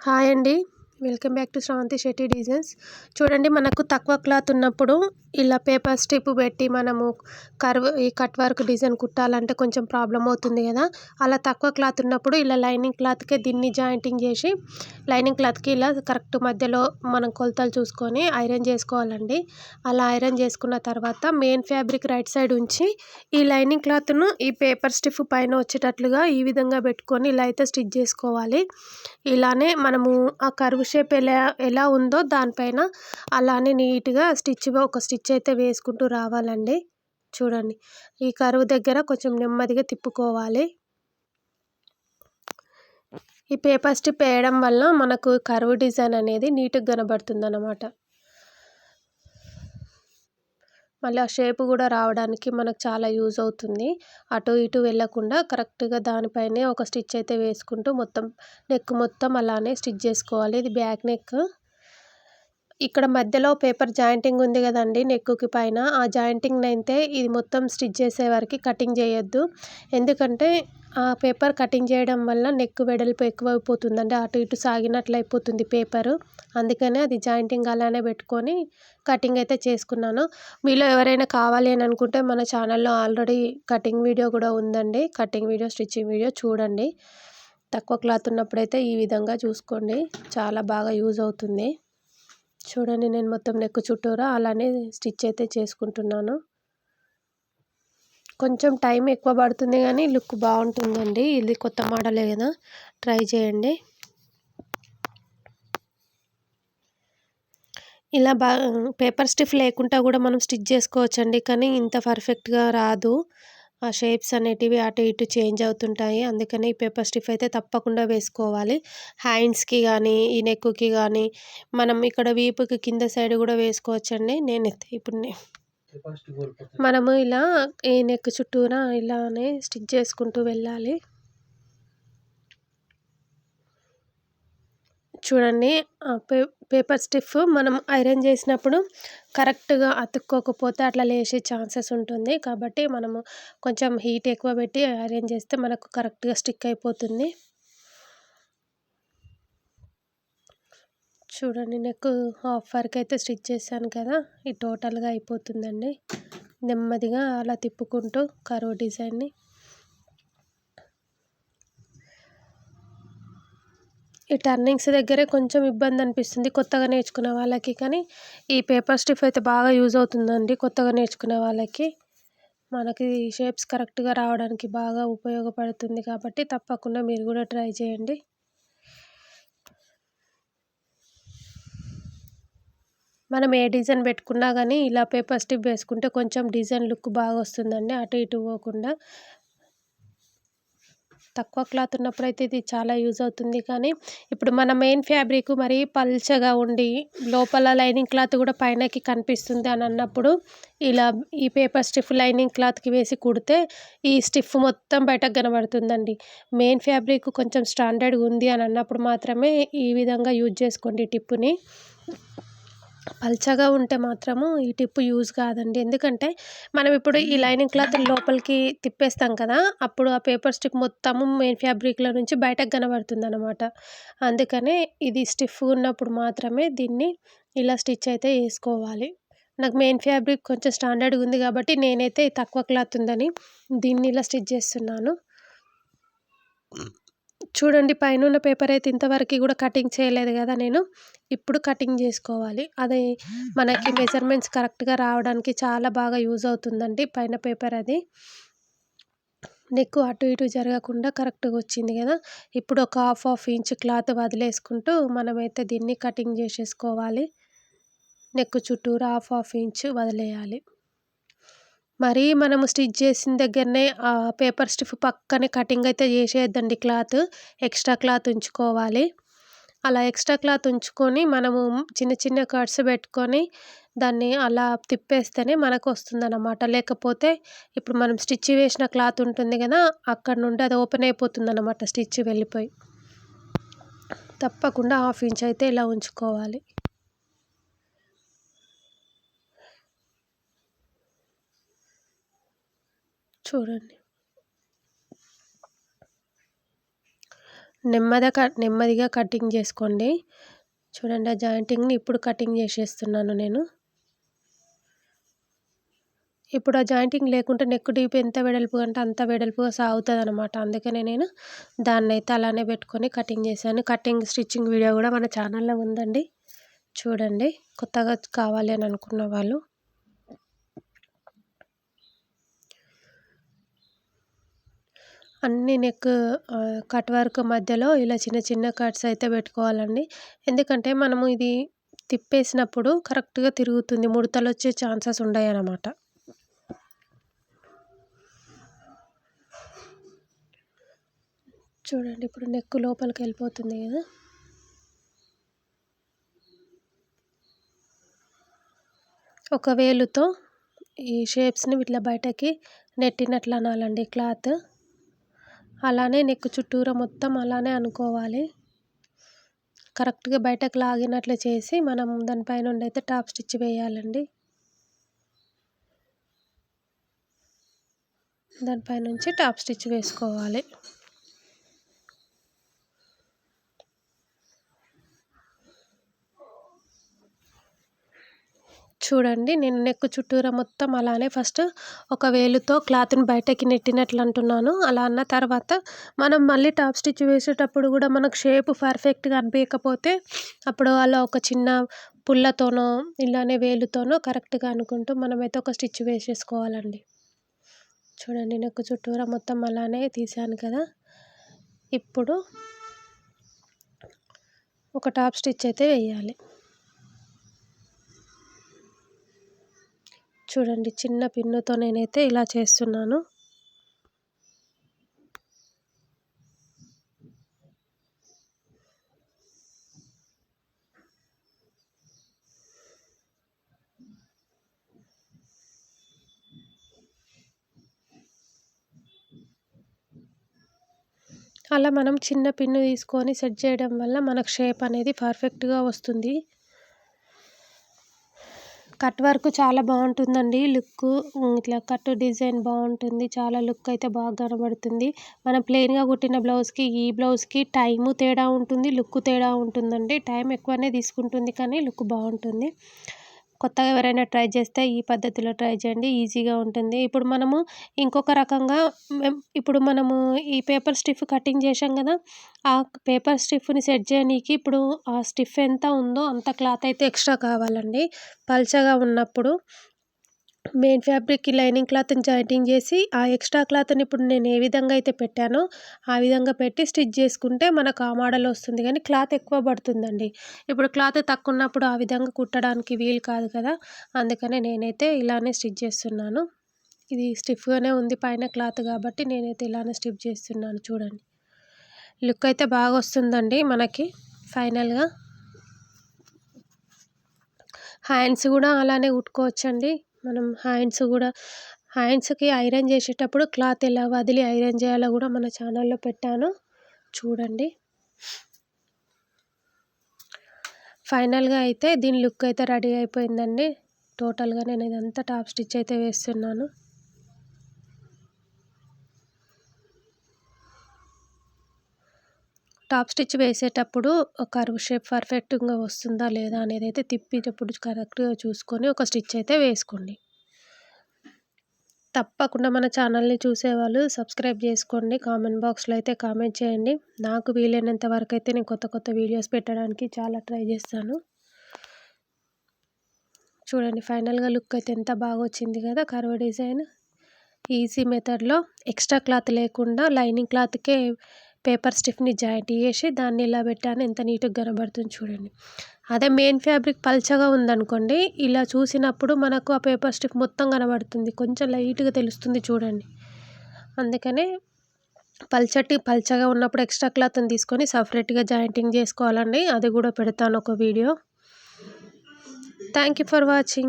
Hi అండి. Welcome back to Sravanthi Shetty designs. చూడండి, మనకు తక్కువ క్లాత్ ఉన్నప్పుడు ఇలా పేపర్ స్ట్రిప్ పెట్టి మనము ఈ కట్ వర్క్ డిజైన్ కుట్టాలంటే కొంచెం ప్రాబ్లం అవుతుంది కదా. అలా తక్కువ క్లాత్ ఉన్నప్పుడు ఇలా లైనింగ్ క్లాత్కే దీన్ని జాయింటింగ్ చేసి లైనింగ్ క్లాత్కి ఇలా కరెక్ట్ మధ్యలో మనం కొలతలు చూసుకొని ఐరన్ చేసుకోవాలండి. అలా ఐరన్ చేసుకున్న తర్వాత మెయిన్ ఫ్యాబ్రిక్ రైట్ సైడ్ ఉంచి ఈ లైనింగ్ క్లాత్ను ఈ పేపర్ స్టిఫ్ పైన వచ్చేటట్లుగా ఈ విధంగా పెట్టుకొని ఇలా అయితే స్టిచ్ చేసుకోవాలి. ఇలానే మనము ఆ కర్వ్ షేప్ ఎలా ఉందో దానిపైన అలానే నీట్గా ఒక స్టిచ్ అయితే వేసుకుంటూ రావాలండి. చూడండి, ఈ కర్వ్ దగ్గర కొంచెం నెమ్మదిగా తిప్పుకోవాలి. ఈ పేపర్ స్ట్రిప్ వేయడం వల్ల మనకు కర్వ్ డిజైన్ అనేది నీట్గా కనబడుతుంది అన్నమాట. మళ్ళీ ఆ షేప్ కూడా రావడానికి మనకు చాలా యూజ్ అవుతుంది. అటు ఇటు వెళ్ళకుండా కరెక్ట్గా దానిపైనే ఒక స్టిచ్ అయితే వేసుకుంటూ మొత్తం నెక్ మొత్తం అలానే స్టిచ్ చేసుకోవాలి. ఇది బ్యాక్ నెక్. ఇక్కడ మధ్యలో పేపర్ జాయింటింగ్ ఉంది కదండి నెక్కి పైన, ఆ జాయింటింగ్ అయితే ఇది మొత్తం స్టిచ్ చేసే వరకు కటింగ్ చేయొద్దు. ఎందుకంటే ఆ పేపర్ కటింగ్ చేయడం వల్ల నెక్ వెడల్పు ఎక్కువ అయిపోతుందండి, అటు ఇటు సాగినట్లు అయిపోతుంది పేపరు. అందుకనే అది జాయింటింగ్ అలానే పెట్టుకొని కటింగ్ అయితే చేసుకున్నాను. మీలో ఎవరైనా కావాలి అని అనుకుంటే మన ఛానల్లో ఆల్రెడీ కటింగ్ వీడియో కూడా ఉందండి. కటింగ్ వీడియో, స్టిచ్చింగ్ వీడియో చూడండి. తక్కువ క్లాత్ ఉన్నప్పుడైతే ఈ విధంగా చూసుకోండి, చాలా బాగా యూజ్ అవుతుంది. చూడండి, నేను మొత్తం నెక్ చుట్టూరా అలానే స్టిచ్ అయితే చేసుకుంటున్నాను. కొంచెం టైం ఎక్కువ పడుతుంది కానీ లుక్ బాగుంటుందండి. ఇది కొత్త మోడలే కదా, ట్రై చేయండి. ఇలా పేపర్ స్టిఫ్ లేకుండా కూడా మనం స్టిచ్ చేసుకోవచ్చండి, కానీ ఇంత పర్ఫెక్ట్గా రాదు. ఆ షేప్స్ అనేటివి అటు ఇటు చేంజ్ అవుతుంటాయి. అందుకని ఈ పేపర్ స్టిఫ్ అయితే తప్పకుండా వేసుకోవాలి. హ్యాండ్స్కి కానీ ఈ నెక్కి కానీ మనం ఇక్కడ వీపుకి కింద సైడ్ కూడా వేసుకోవచ్చండి. నేనైతే ఇప్పుడు మనము ఇలా ఈ నెక్ చుట్టూరా ఇలానే స్టిచ్ చేసుకుంటూ వెళ్ళాలి. చూడండి, పేపర్ స్టిఫ్ మనం ఐరన్ చేసినప్పుడు కరెక్ట్గా అతుక్కోకపోతే అట్లా లేచే ఛాన్సెస్ ఉంటుంది. కాబట్టి మనము కొంచెం హీట్ ఎక్కువ పెట్టి ఐరన్ చేస్తే మనకు కరెక్ట్గా స్టిక్ అయిపోతుంది. చూడండి, నెక్ హాఫ్ వరకు అయితే స్టిచ్ చేశాను కదా, ఇది టోటల్గా అయిపోతుందండి. నెమ్మదిగా అలా తిప్పుకుంటూ కర్వ్ డిజైన్ని ఈ టర్నింగ్స్ దగ్గరే కొంచెం ఇబ్బంది అనిపిస్తుంది కొత్తగా నేర్చుకునే వాళ్ళకి, కానీ ఈ పేపర్ స్టిఫ్ అయితే బాగా యూజ్ అవుతుందండి కొత్తగా నేర్చుకునే వాళ్ళకి. మనకి షేప్స్ కరెక్ట్గా రావడానికి బాగా ఉపయోగపడుతుంది కాబట్టి తప్పకుండా మీరు కూడా ట్రై చేయండి. మనం ఏ డిజైన్ పెట్టుకున్నా కానీ ఇలా పేపర్ స్టిఫ్ వేసుకుంటే కొంచెం డిజైన్ లుక్ బాగా వస్తుందండి, అటు ఇటు పోకుండా. తక్కువ క్లాత్ ఉన్నప్పుడైతే ఇది చాలా యూజ్ అవుతుంది. కానీ ఇప్పుడు మన మెయిన్ ఫ్యాబ్రిక్ మరీ పల్చగా ఉండి లోపల లైనింగ్ క్లాత్ కూడా పైనకి కనిపిస్తుంది అని అన్నప్పుడు ఇలా ఈ పేపర్ స్టిఫ్ లైనింగ్ క్లాత్కి వేసి కుడితే ఈ స్టిఫ్ మొత్తం బయటకు కనబడుతుందండి. మెయిన్ ఫ్యాబ్రిక్ కొంచెం స్టాండర్డ్గా ఉంది అని అన్నప్పుడు మాత్రమే ఈ విధంగా యూజ్ చేసుకోండి ఈ టిప్పుని. పల్చగా ఉంటే మాత్రము ఈ టిప్ యూజ్ కాదండి. ఎందుకంటే మనం ఇప్పుడు ఈ లైనింగ్ క్లాత్ లోపలికి తిప్పేస్తాం కదా, అప్పుడు ఆ పేపర్ స్టిఫ్ మొత్తము మెయిన్ ఫ్యాబ్రిక్లో నుంచి బయటకు కనబడుతుందన్నమాట. అందుకనే ఇది స్టిఫ్గా ఉన్నప్పుడు మాత్రమే దీన్ని ఇలా స్టిచ్ అయితే వేసుకోవాలి. నాకు మెయిన్ ఫ్యాబ్రిక్ కొంచెం స్టాండర్డ్గా ఉంది కాబట్టి నేనైతే తక్కువ క్లాత్ ఉందని దీన్ని ఇలా స్టిచ్ చేస్తున్నాను. చూడండి, పైనున్న పేపర్ అయితే ఇంతవరకు కూడా కటింగ్ చేయలేదు కదా నేను. ఇప్పుడు కటింగ్ చేసుకోవాలి. అది మనకి మెజర్మెంట్స్ కరెక్ట్గా రావడానికి చాలా బాగా యూజ్ అవుతుందండి పైన పేపర్ అది. నెక్ అటు ఇటు జరగకుండా కరెక్ట్గా వచ్చింది కదా. ఇప్పుడు ఒక హాఫ్ ఇంచ్ క్లాత్ వదిలేసుకుంటూ మనమైతే దీన్ని కటింగ్ చేసేసుకోవాలి. నెక్ చుట్టూరా హాఫ్ ఇంచ్ వదిలేయాలి. మరీ మనము స్టిచ్ చేసిన దగ్గరనే పేపర్ స్టిఫ్ పక్కనే కటింగ్ అయితే చేసేయద్దండి క్లాత్. ఎక్స్ట్రా క్లాత్ ఉంచుకోవాలి. అలా ఎక్స్ట్రా క్లాత్ ఉంచుకొని మనము చిన్న చిన్న కట్స్ పెట్టుకొని దాన్ని అలా తిప్పేస్తేనే మనకు వస్తుందన్నమాట. లేకపోతే ఇప్పుడు మనం స్టిచ్ వేసిన క్లాత్ ఉంటుంది కదా, అక్కడ నుండి అది ఓపెన్ అయిపోతుందన్నమాట స్టిచ్ వెళ్ళిపోయి. తప్పకుండా హాఫ్ ఇంచ్ అయితే ఇలా ఉంచుకోవాలి. చూడండి, నెమ్మదిగా కటింగ్ చేసుకోండి. చూడండి, ఆ జాయింటింగ్‌ని ఇప్పుడు కటింగ్ చేసేస్తున్నాను నేను. ఇప్పుడు ఆ జాయింటింగ్ లేకుంటే నెక్ డీప్ ఎంత వెడల్పుగా అంటే అంత వెడల్పుగా సాగుతదనమాట. అందుకనే నేను దాన్నైతే అలానే పెట్టుకొని కటింగ్ చేశాను. కటింగ్, స్టిచ్చింగ్ వీడియో కూడా మన ఛానల్‌లో ఉందండి. చూడండి, కొత్తగా కావాలి అని అనుకున్న వాళ్ళు. అన్ని కట్ వర్క్ మధ్యలో ఇలా చిన్న చిన్న కట్స్ అయితే పెట్టుకోవాలండి. ఎందుకంటే మనము ఇది తిప్పేసినప్పుడు కరెక్ట్‌గా తిరుగుతుంది. ముడతలొచ్చే ఛాన్సెస్ ఉండయనమాట. చూడండి, ఇప్పుడు నెక్ లోపలికెళ్ళిపోతుంది కదా! ఒక వేలుతో ఈ షేప్స్‌ని ఇట్లా బయటకి నెట్టినట్లు అనాలండి క్లాత్. అలానే నెక్ చుట్టూరా మొత్తం అలానే అనుకోవాలి. కరెక్ట్‌గా బయటకు లాగినట్లు చేసి మనం దానిపై నుండి అయితే టాప్ స్టిచ్ వేయాలండి. దానిపై నుంచి టాప్ స్టిచ్ వేసుకోవాలి. చూడండి, నేను నెక్ చుట్టూరా మొత్తం అలానే ఫస్ట్ ఒక వేలుతో క్లాత్‌ని బయటకి నెట్టినట్లు అంటున్నాను. అలా అన్న తర్వాత మనం మళ్ళీ టాప్ స్టిచ్ వేసేటప్పుడు కూడా మనకు షేప్ పర్ఫెక్ట్‌గా అనిపియకపోతే అప్పుడు అలా ఒక చిన్న పుల్లతోనో, ఇలానే వేలుతోనో కరెక్ట్‌గా అనుకుంటూ మనమైతే ఒక స్టిచ్ వేసేసుకోవాలండి. చూడండి, నెక్ చుట్టూరా మొత్తం అలానే తీసాను కదా! ఇప్పుడు ఒక టాప్ స్టిచ్ అయితే వేయాలి. చూడండి, చిన్న పిన్నుతో నేనైతే ఇలా చేస్తున్నాను. అలా మనం చిన్న పిన్ను తీసుకొని సెట్ చేయడం వల్ల మనకు షేప్ అనేది పర్ఫెక్ట్‌గా వస్తుంది. కట్ వర్క్ చాలా బావుంటుందండి. ఇట్లా కట్ డిజైన్ బావుంటుంది. చాలా లుక్ అయితే బాగా కనబడుతుంది. మనం ప్లెయిన్‌గా కుట్టిన బ్లౌజ్‌కి, ఈ బ్లౌజ్‌కి టైము తేడా ఉంటుంది. లుక్ తేడా ఉంటుందండి. టైం ఎక్కువనే తీసుకుంటుంది కానీ లుక్ బావుంటుంది. కొత్తగా ఎవరైనా ట్రై చేస్తే ఈ పద్ధతిలో ట్రై చేయండి. ఈజీగా ఉంటుంది. ఇప్పుడు మనము ఈ పేపర్ స్టిఫ్ కటింగ్ చేశాం కదా! ఆ పేపర్ స్టిఫ్‌ని సెట్ చేయనీకి ఇప్పుడు ఆ స్టిఫ్ ఎంత ఉందో అంత క్లాత్ అయితే ఎక్స్‌ట్రా కావాలండి. పల్చగా ఉన్నప్పుడు మెయిన్ ఫ్యాబ్రిక్‌కి లైనింగ్ క్లాత్‌ని జాయింటింగ్ చేసి, ఆ ఎక్స్‌ట్రా క్లాత్‌ని ఇప్పుడు నేను ఏ విధంగా అయితే పెట్టానో, ఆ విధంగా పెట్టి స్టిచ్ చేసుకుంటే మనకు ఆ మోడల్ వస్తుంది గానీ క్లాత్ ఎక్కువ పడుతుందండి. ఇప్పుడు క్లాత్ తక్కువ ఉన్నప్పుడు ఆ విధంగా కుట్టడానికి వీలు కాదు కదా! అందుకనే నేనైతే ఇలానే స్టిచ్ చేస్తున్నాను. ఇది స్టిఫ్‌గానే ఉంది పైన క్లాత్ కాబట్టి నేనైతే ఇలానే స్టిచ్ చేస్తున్నాను చూడండి. లుక్ అయితే బాగా వస్తుందండి మనకి ఫైనల్‌గా. హ్యాండ్స్ కూడా అలానే కుట్టుకోవచ్చండి. మనం హ్యాండ్స్‌కి ఐరన్ చేసేటప్పుడు క్లాత్ ఎలా వదిలి ఐరన్ చేయాలో కూడా మన ఛానల్‌లో పెట్టాను. చూడండి. ఫైనల్‌గా అయితే దీని లుక్ అయితే రెడీ అయిపోయిందండి. టోటల్‌గా నేను ఇదంతా టాప్ స్టిచ్ అయితే వేస్తున్నాను. టాప్ స్టిచ్ వేసేటప్పుడు కర్వ్ షేప్ పర్ఫెక్ట్‌గా వస్తుందా లేదా అనేదైతే తిప్పేటప్పుడు కరెక్ట్‌గా చూసుకొని ఒక స్టిచ్ అయితే వేసుకోండి. తప్పకుండా మన ఛానల్‌ని చూసేవాళ్ళు సబ్స్క్రైబ్ చేసుకోండి. కామెంట్ బాక్స్‌లో అయితే కామెంట్ చేయండి. నాకు వీలైనంత వరకైతే నేను కొత్త కొత్త వీడియోస్ పెట్టడానికి చాలా ట్రై చేస్తాను. చూడండి, ఫైనల్‌గా లుక్ అయితే ఎంత బాగా వచ్చింది కదా! Curve design. ఈజీ మెథడ్‌లో ఎక్స్ట్రా క్లాత్ లేకుండా లైనింగ్ క్లాత్‌కే పేపర్ స్టిఫ్‌ని జాయింట్ చేసి దాన్ని ఇలా పెట్టాను. ఎంత నీట్‌గా కనబడుతుంది చూడండి. అదే మెయిన్ ఫ్యాబ్రిక్ పల్చగా ఉందనుకోండి, ఇలా చూసినప్పుడు మనకు ఆ పేపర్ స్టిఫ్ మొత్తం కనబడుతుంది. కొంచెం లైట్‌గా తెలుస్తుంది చూడండి. అందుకనే పల్చగా ఉన్నప్పుడు ఎక్స్ట్రా క్లాత్‌ని తీసుకొని సెపరేట్‌గా జాయింటింగ్ చేసుకోవాలండి. అది కూడా పెడతాను ఒక video. Thank you for watching.